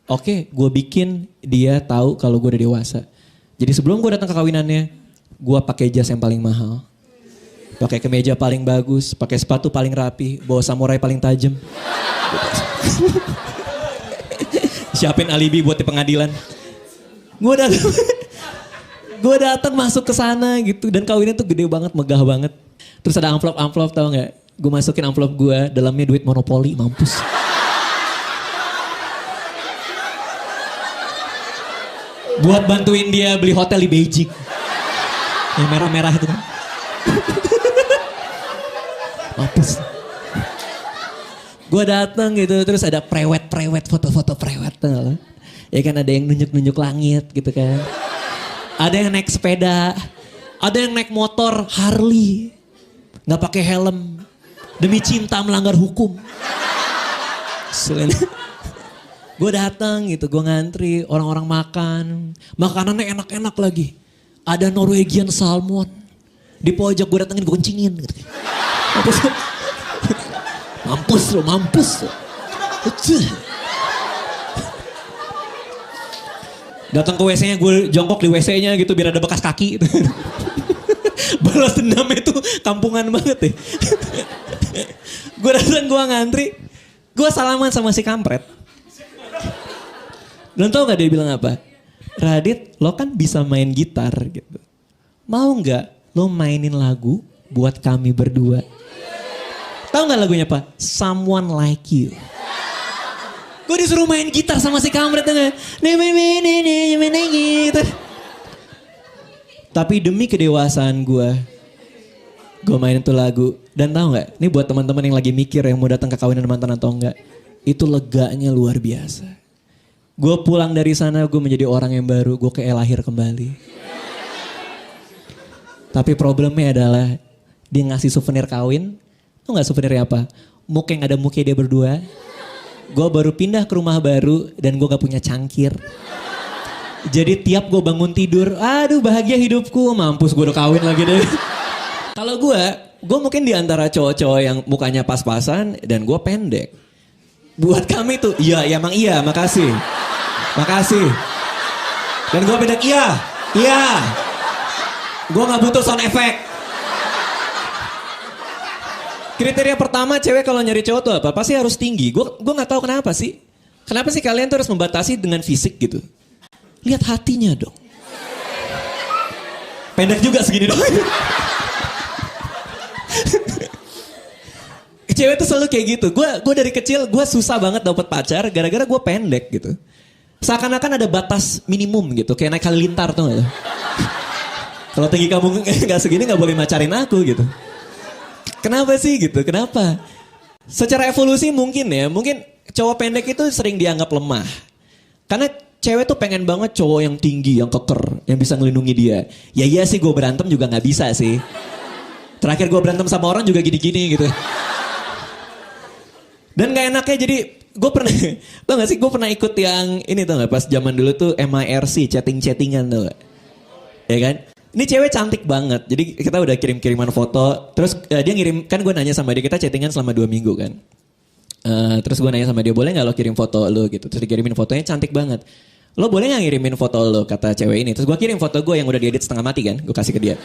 Oke, gue bikin dia tahu kalau gue udah dewasa. Jadi sebelum gue datang ke kawinannya, gue pakai jas yang paling mahal, pakai kemeja paling bagus, pakai sepatu paling rapi, bawa samurai paling tajam. Siapin alibi buat di pengadilan. Gue datang masuk ke sana gitu dan kawinnya tuh gede banget, megah banget. Terus ada amplop tau gak? Gue masukin amplop gue, dalamnya duit monopoli, mampus. Buat bantuin dia beli hotel di Beijing. Yang merah-merah itu kan. Mampus. Gue datang gitu, terus ada prewed, foto-foto prewed tuh loh. Ya kan ada yang nunjuk-nunjuk langit gitu kan. Ada yang naik sepeda, ada yang naik motor Harley. Nggak pakai helm, demi cinta melanggar hukum. Gue datang gitu, gue ngantri, orang-orang makan, makanannya enak-enak lagi. Ada Norwegian salmon, di pojok gue datengin, gue kencingin. Gitu. Mampus lo. Datang ke WC-nya, gue jongkok di WC-nya gitu biar ada bekas kaki. Gitu. Balas dendam itu kampungan banget ya. Gue datang, gue ngantri, gue salaman sama si kampret. Dan tau gak dia bilang apa? Radit, lo kan bisa main gitar gitu. Mau gak lo mainin lagu buat kami berdua? Tahu gak lagunya apa? Someone Like You. Gue disuruh main gitar sama si kampret tuh gak? Gitu. Tapi demi kedewasaan gue mainin tuh lagu. Dan tahu nggak? Ini buat teman-teman yang lagi mikir yang mau datang ke kawinan mantan atau enggak, itu leganya luar biasa. Gue pulang dari sana, gue menjadi orang yang baru. Gue kayak lahir kembali. Tapi problemnya adalah dia ngasih souvenir kawin. Tau nggak souvenirnya apa? Muk yang ada muknya dia berdua. Gue baru pindah ke rumah baru dan gue gak punya cangkir. Jadi tiap gue bangun tidur, aduh bahagia hidupku, mampus gue udah kawin lagi deh. Kalau gue Gue mungkin di antara cowok-cowok yang mukanya pas-pasan dan gue pendek. Buat kami tuh, iya, ya emang iya, makasih. Makasih. Dan gue pendek, iya. Gue gak butuh sound effect. Kriteria pertama cewek kalau nyari cowok tuh apa? Pasti harus tinggi. Gue gak tahu kenapa sih. Kenapa sih kalian tuh harus membatasi dengan fisik gitu? Lihat hatinya dong. Pendek juga segini dong. Cewek tuh selalu kayak gitu. Gue dari kecil gue susah banget dapet pacar gara-gara gue pendek gitu. Seakan-akan ada batas minimum gitu, kayak naik halilintar tuh gak? Kalau tinggi kamu nggak segini nggak boleh macarin aku gitu. Kenapa sih gitu? Kenapa? Secara evolusi mungkin cowok pendek itu sering dianggap lemah. Karena cewek tuh pengen banget cowok yang tinggi, yang keker, yang bisa ngelindungi dia. Ya iya sih gue berantem juga nggak bisa sih. Terakhir gue berantem sama orang juga gini-gini gitu. Dan gak enaknya jadi gue pernah, tau gak sih gue pernah ikut yang ini tau gak pas zaman dulu tuh MIRC, chatting-chattingan tau gak? Ya kan? Ini cewek cantik banget, jadi kita udah kirim-kiriman foto, terus dia ngirim, kan gue nanya sama dia, kita chattingan selama 2 minggu kan. Terus gue nanya sama dia, boleh gak lo kirim foto lo gitu, terus dikirimin fotonya cantik banget. Lo boleh gak ngirimin foto lo, kata cewek ini. Terus gue kirim foto gue yang udah diedit setengah mati kan, gue kasih ke dia.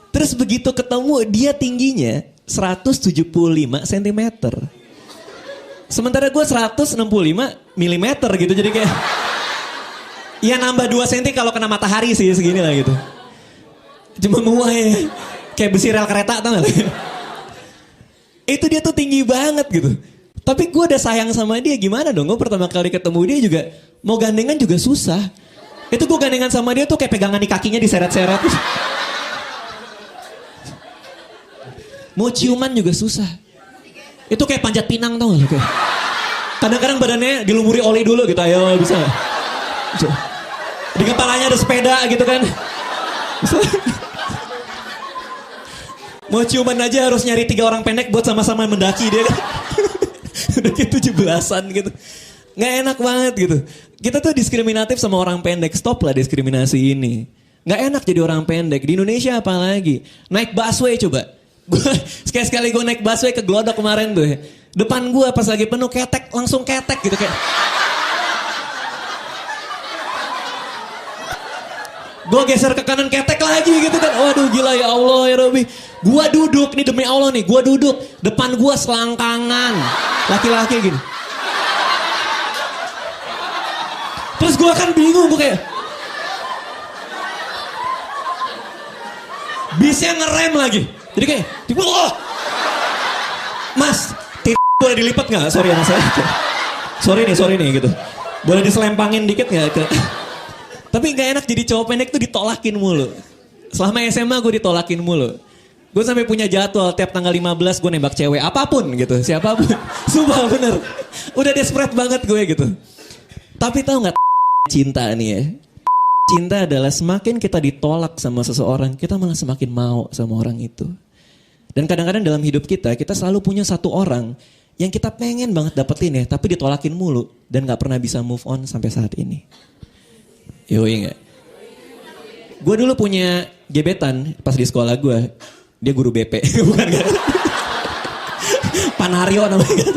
Terus begitu ketemu dia tingginya 175 cm. Sementara gue 165 mm gitu. Jadi kayak ya nambah 2 cm kalau kena matahari sih segini lah gitu. Cuma muah ya. Kayak besi rel kereta tau gak? Itu dia tuh tinggi banget gitu. Tapi gue udah sayang sama dia, gimana dong? Gue pertama kali ketemu dia juga mau gandengan juga susah. Itu gue gandengan sama dia tuh kayak pegangan di kakinya diseret-seret. Mau ciuman juga susah. Itu kayak panjat pinang tau gak? Kadang-kadang badannya dilumuri oli dulu gitu. Ayo bisa gak? Di kepalanya ada sepeda gitu kan. Bisa. Mau ciuman aja harus nyari 3 orang pendek buat sama-sama mendaki dia kan. Udah kayak 17-an gitu. Gak enak banget gitu. Kita tuh diskriminatif sama orang pendek. Stop lah diskriminasi ini. Gak enak jadi orang pendek. Di Indonesia apalagi. Naik busway coba. Sekali-sekali gue naik busway ke Glodok kemarin tuh ya. Depan gue pas lagi penuh ketek, langsung ketek gitu kayak. Gue geser ke kanan ketek lagi gitu kan. Waduh gila ya Allah ya Rabbi. Gue duduk nih demi Allah nih, gue duduk. Depan gue selangkangan. Laki-laki gini. Terus gue kan bingung, gue kayak. Bisnya ngerem lagi. Jadi kayak, oh, Mas, boleh dilipat gak? Sorry anak saya. Sorry nih gitu. Boleh diselempangin dikit gak? Tapi gak enak jadi cowok pendek tuh ditolakin mulu. Selama SMA gue ditolakin mulu. Gue sampai punya jadwal tiap tanggal 15 gue nembak cewek. Apapun gitu, siapapun. Sumpah bener. Udah desperate banget gue gitu. Tapi tahu gak cinta nih ya? Cinta adalah semakin kita ditolak sama seseorang, kita malah semakin mau sama orang itu. Dan kadang-kadang dalam hidup kita selalu punya satu orang yang kita pengen banget dapetin ya, tapi ditolakin mulu dan gak pernah bisa move on sampai saat ini. Yoi gak? Gue dulu punya gebetan pas di sekolah gue, dia guru BP, bukan gak? Panario namanya.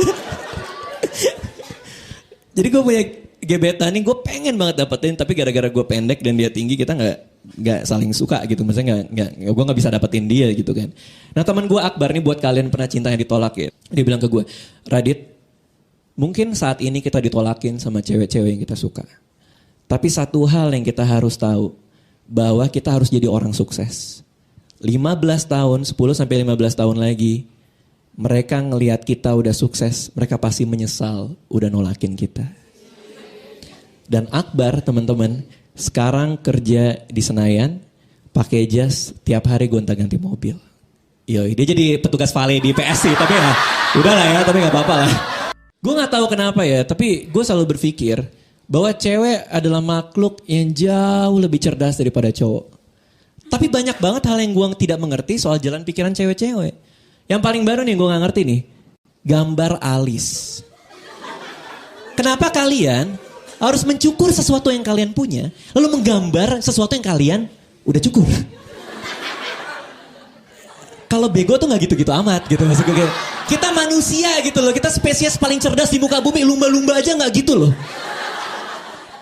Jadi gue punya gebetan nih, gue pengen banget dapetin, tapi gara-gara gue pendek dan dia tinggi, kita nggak saling suka gitu. Maksudnya gue nggak bisa dapetin dia gitu kan. Nah teman gue Akbar nih, buat kalian pernah cinta yang ditolak ya, dia bilang ke gue, Radit, mungkin saat ini kita ditolakin sama cewek-cewek yang kita suka. Tapi satu hal yang kita harus tahu, bahwa kita harus jadi orang sukses. 15 tahun, 10 sampai 15 tahun lagi, mereka ngelihat kita udah sukses, mereka pasti menyesal udah nolakin kita. Dan Akbar teman-teman sekarang kerja di Senayan, pakai jas, tiap hari gonta-ganti mobil. Yoi, dia jadi petugas valet di PSC, tapi ya udahlah ya, tapi nggak apa-apa lah. Gue nggak tahu kenapa ya, tapi gue selalu berpikir bahwa cewek adalah makhluk yang jauh lebih cerdas daripada cowok. Tapi banyak banget hal yang gue tidak mengerti soal jalan pikiran cewek-cewek. Yang paling baru nih gue nggak ngerti nih, gambar alis. Kenapa kalian Harus mencukur sesuatu yang kalian punya, lalu menggambar sesuatu yang kalian udah cukur. Kalau bego tuh nggak gitu-gitu amat gitu maksud gue. Kita manusia gitu loh, kita spesies paling cerdas di muka bumi, lumba-lumba aja nggak gitu loh.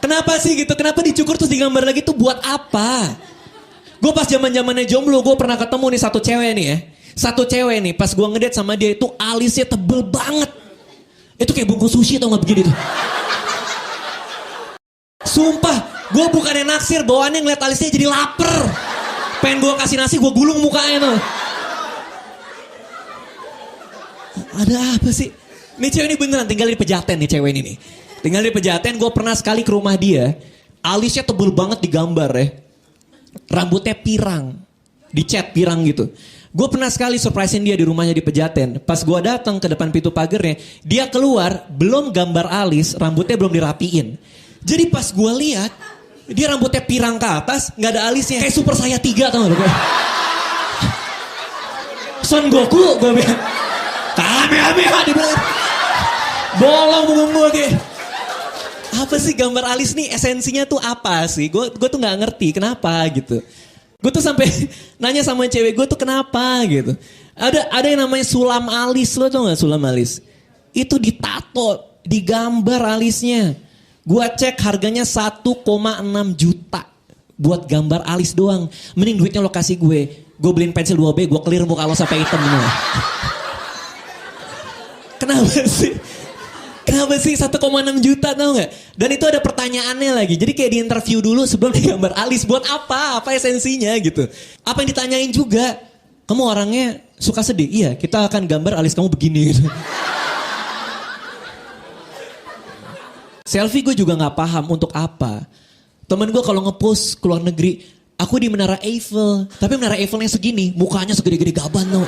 Kenapa sih gitu? Kenapa dicukur terus digambar lagi tuh buat apa? Gue pas zaman-zamannya jomblo, gue pernah ketemu nih satu cewek nih ya. Satu cewek nih, pas gue ngedate sama dia itu alisnya tebel banget. Itu kayak bungkus sushi tau gak begini tuh. Sumpah, gue bukannya naksir, bawaannya ngeliat alisnya jadi lapar. Pengen gue kasih nasi, gue gulung mukanya tuh. Ada apa sih? Nih cewek ini beneran tinggal di Pejaten nih cewek ini nih. Tinggal di Pejaten, gue pernah sekali ke rumah dia. Alisnya tebel banget digambar ya. Rambutnya pirang. Dicat pirang gitu. Gue pernah sekali surprisein dia di rumahnya di Pejaten. Pas gue datang ke depan pintu pagarnya, dia keluar, belum gambar alis, rambutnya belum dirapiin. Jadi pas gue lihat, dia rambutnya pirang ke atas, gak ada alisnya. Kayak Super Saya 3 tau gak? Son Goku, gue bilang. Kamehameha dibilang. Bolong punggung gue kayak. Apa sih gambar alis nih esensinya tuh apa sih? Gue tuh gak ngerti kenapa gitu. Gue tuh sampai nanya sama cewek gue tuh kenapa gitu. Ada yang namanya sulam alis, lo tau gak sulam alis? Itu ditato, digambar alisnya. Gue cek harganya 1,6 juta buat gambar alis doang. Mending duitnya lo kasih gue beliin pensil 2B, gue clear muka lo sampai hitam semua. Kenapa sih? Kenapa sih 1,6 juta tau gak? Dan itu ada pertanyaannya lagi. Jadi kayak di interview dulu sebelum digambar alis. Buat apa? Apa esensinya gitu. Apa yang ditanyain juga. Kamu orangnya suka sedih? Iya, kita akan gambar alis kamu begini gitu. Selfie gue juga gak paham untuk apa. Temen gue kalau ngepost ke luar negeri, aku di Menara Eiffel. Tapi Menara Eiffelnya segini, mukanya segede-gede gaban tau.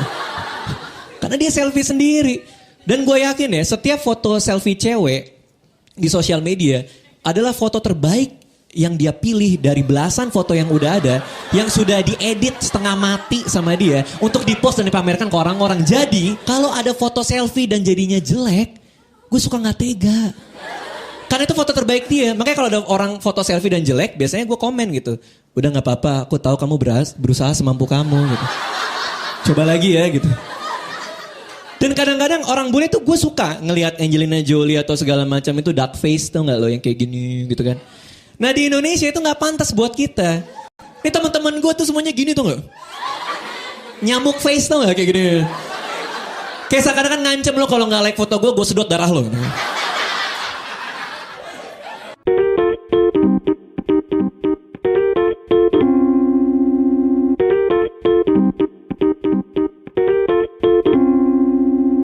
Karena dia selfie sendiri. Dan gue yakin ya, setiap foto selfie cewek di sosial media adalah foto terbaik yang dia pilih dari belasan foto yang udah ada, yang sudah diedit setengah mati sama dia untuk dipost dan dipamerkan ke orang-orang. Jadi, kalau ada foto selfie dan jadinya jelek, gue suka gak tega. Karena itu foto terbaik dia. Makanya kalau ada orang foto selfie dan jelek, biasanya gue komen gitu. Udah gak apa-apa, aku tahu kamu berusaha semampu kamu gitu. Coba lagi ya gitu. Dan kadang-kadang orang bule tuh gue suka ngelihat Angelina Jolie atau segala macam itu dark face tau gak lo yang kayak gini gitu kan. Nah di Indonesia itu gak pantas buat kita. Ini teman-teman gue tuh semuanya gini tau gak. Nyamuk face tau gak kayak gini. Kayak seakan-akan ngancem lo kalau gak like foto gue sedot darah lo.